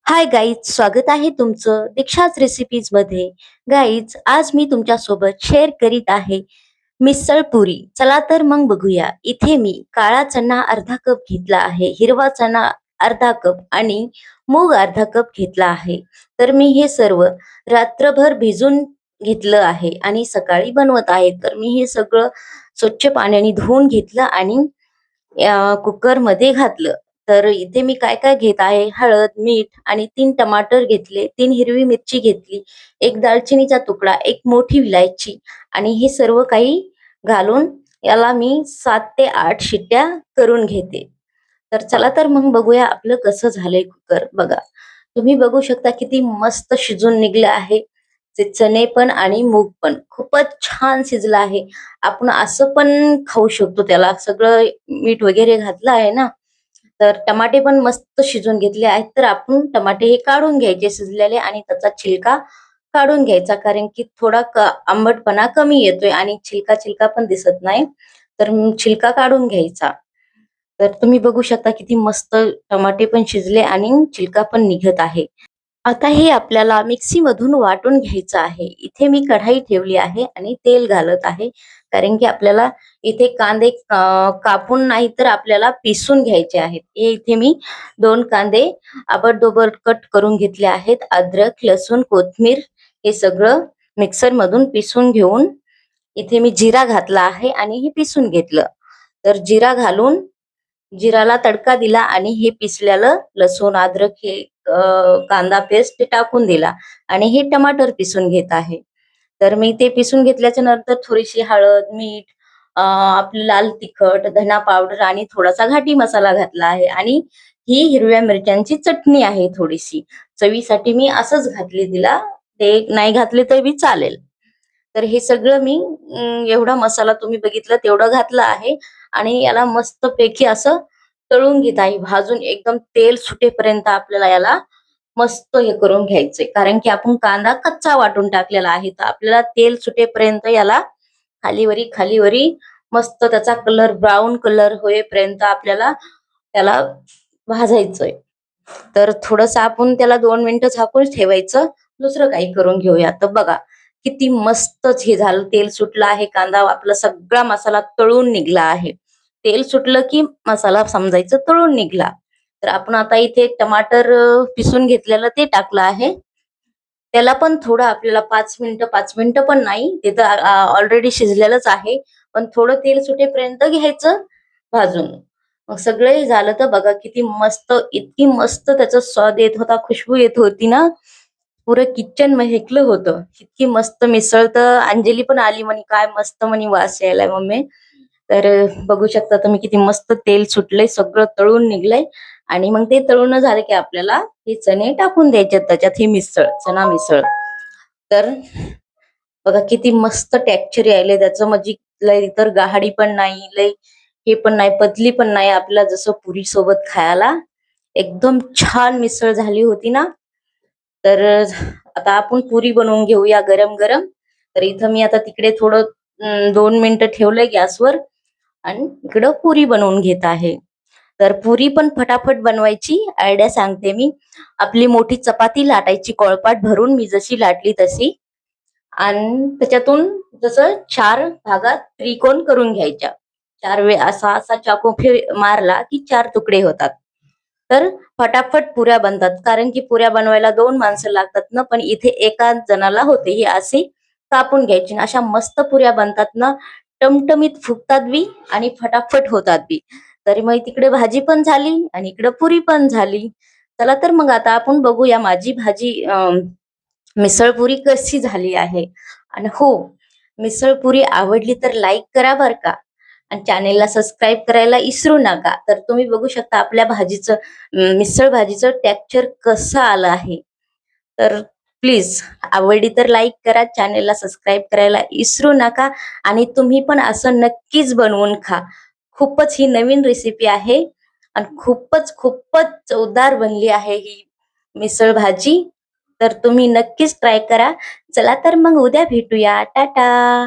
Hi guys, स्वागत आहे तुमचं दीक्षाच रेसिपीज मध्ये. गाईज, आज मी तुमच्या सोबत शेअर करीत आहे मिसळ पुरी. चला तर मग बघूया. इथे मी काळा चणा अर्धा कप घेतला आहे, हिरवा चणा अर्धा कप आणि मूग अर्धा कप घेतला आहे. तर मी हे सर्व रात्रभर भिजून घेतलं आहे आणि सकाळी बनवत आहे. तर मी हे सगळं स्वच्छ पाण्याने धुवून घेतलं आणि कुकर मध्ये घातलं. तर इथे मी काय काय घेत आहे: हळद, मीठ आणि 3 टमाटर घेतले, 3 हिरवी मिरची घेतली, एक दालचिनीचा तुकडा, एक मोठी विलायची आणि हे सर्व काही घालून याला मी 7 ते 8 शिट्ट्या करून घेते. तर चला तर मग बघूया आपलं कसं झालंय कुकर. बघा, तुम्ही बघू शकता किती मस्त शिजून निघलं आहे. ते चणे पण आणि मूग पण खूपच छान शिजलं आहे. आपण असं पण खाऊ शकतो, त्याला सगळं मीठ वगैरे घातलं आहे ना. तर टमाटे पण मस्त शिजून घेतले आहेत. तर आपण टमाटे हे काढून घ्यायचे शिजलेले आणि त्याचा छिलका काढून घ्यायचा, कारण की थोडा आंबटपणा कमी येतोय आणि छिलका छिलका पण दिसत नाही. तर छिलका काढून घ्यायचा. तर तुम्ही बघू शकता किती मस्त टमाटे पण शिजले आणि छिलका पण निघत आहे. आता हे आपल्याला मिक्सी मधून वाटून घ्यायचं आहे. इथे मी कढाई ठेवली आहे आणि तेल घालत आहे, कारण की आपल्याला इथे कांदे कापून नाही तर आपल्याला पिसून घ्यायचे आहेत. हे इथे मी 2 कांदे आबडधोबड कट करून घेतले आहेत. अद्रक, लसूण, कोथिंबीर हे सगळं मिक्सर मधून पिसून घेऊन इथे मी जिरा घातला आहे आणि हे पिसून घेतलं. तर जिरा घालून जिराला तडका दिला आणि हे पिसलेलं लसूण, अद्रक हे कांदा पेस्ट टाकून दिला आणि हे टमाटर पिसून घेत आहे. तर मी ते पिसून घेतल्याच्या नंतर थोडीशी हळद, मीठ, आपलं लाल तिखट, धना पावडर आणि थोडासा घाटी मसाला घातला आहे आणि ही हिरव्या मिरच्यांची चटणी आहे थोडीशी. चवीसाठी मी असंच घातली तिला. ते नाही घातले तरी चालेल. तर हे सगळं मी एवढा मसाला तुम्ही बघितलं तेवढं घातलं आहे आणि याला मस्तपैकी असं तळून घेत आहे. भाजून एकदम तेल सुटेपर्यंत आपल्याला याला मस्त हे करून घ्यायचंय, कारण की आपण कांदा कच्चा वाटून टाकलेला आहे. तर आपल्याला तेल सुटेपर्यंत याला खालीवरी खालीवरी मस्त त्याचा कलर ब्राऊन कलर होईपर्यंत आपल्याला त्याला भाजायचंय. तर थोडस आपण त्याला 2 मिनिटं झाकून ठेवायचं. दुसरं काही करून घेऊया. तर बघा किती मस्तच हे झालं. तेल सुटलं आहे, कांदा आपला सगळा मसाला तळून निघला आहे. तेल सुटलं की मसाला समजायचं तळून निघला. तर आपण आता इथे टमाटर पिसून घेतलेलं ते टाकलं आहे. त्याला पण थोडं आपल्याला 5 मिनिटं, 5 मिनिटं पण नाही, ते तर ऑलरेडी शिजलेलंच आहे. पण थोडं तेल सुटेपर्यंत घ्यायचं भाजून. मग सगळं झालं तर बघा किती मस्त, इतकी मस्त त्याचा स्वाद येत होता, खुशबू येत होती ना. पुरं किचन महकलं होतं. इतकी मस्त मिसळ, तर अंजली पण आली म्हणे, "काय मस्त म्हणे वास यायलाय मम्मी." तर बघू शकता तुम्ही किती मस्त तेल सुटलंय, सगळं तळून निघलंय आणि मग ते तळून झालं की आपल्याला हे चणे टाकून द्यायचे त्याच्यात, ही मिसळ, चना मिसळ. तर बघा किती मस्त टेक्स्चर यायलंय त्याचं, म्हणजे लय तर गहाडी पण नाही, लय हे पण नाही, पतली पण नाही. आपल्याला जसं पुरी सोबत खायला एकदम छान मिसळ झाली होती ना. तर आता आपण पुरी बनवून घेऊया गरम गरम. तर इथं मी आता तिकडे थोडं 2 मिनिटं ठेवलंय गॅसवर आणि इकडं पुरी बनवून घेत आहे. तर पुरी पण फटाफट बनवायची आयडिया सांगते मी. आपली मोठी चपाती लाटायची कळपाट भरून, मी जशी लाटली तशी, आणि त्याच्यातून जसं 4 भागात त्रिकोण करून घ्यायच्या. 4 वेळ असा असा चाकू मारला की 4 तुकडे होतात. तर फटाफट पुऱ्या बनतात, कारण की पुऱ्या बनवायला 2 माणसं लागतात ना, पण इथे एका जणाला होते. ही अशी कापून घ्यायची आणि अशा मस्त पुऱ्या बनतात ना, टमटमीत फुगतात बी आणि फटाफट होतात बी. तरी मग तिकडे भाजी पण झाली आणि इकडे पुरी पण झाली. चला तर मग आता आपण बघूया माझी भाजी मिसळ पुरी कशी झाली आहे. आणि हो, मिसळ पुरी आवडली तर लाईक करा बर का, आणि चॅनेलला सबस्क्राईब करायला विसरू नका. तर तुम्ही बघू शकता आपल्या भाजीचं, मिसळ भाजीचं टेक्स्चर कसं आलं आहे. तर प्लीज, आवडली तर लाईक करा, चॅनेलला सबस्क्राईब करायला विसरू नका आणि तुम्ही पण असं नक्कीच बनवून खा. खूपच ही नवीन रेसिपी आहे आणि खूपच खूपच चवदार बनली आहे ही मिसळ भाजी. तर तुम्ही नक्कीच ट्राय करा. चला तर मग उद्या भेटूया. टाटा.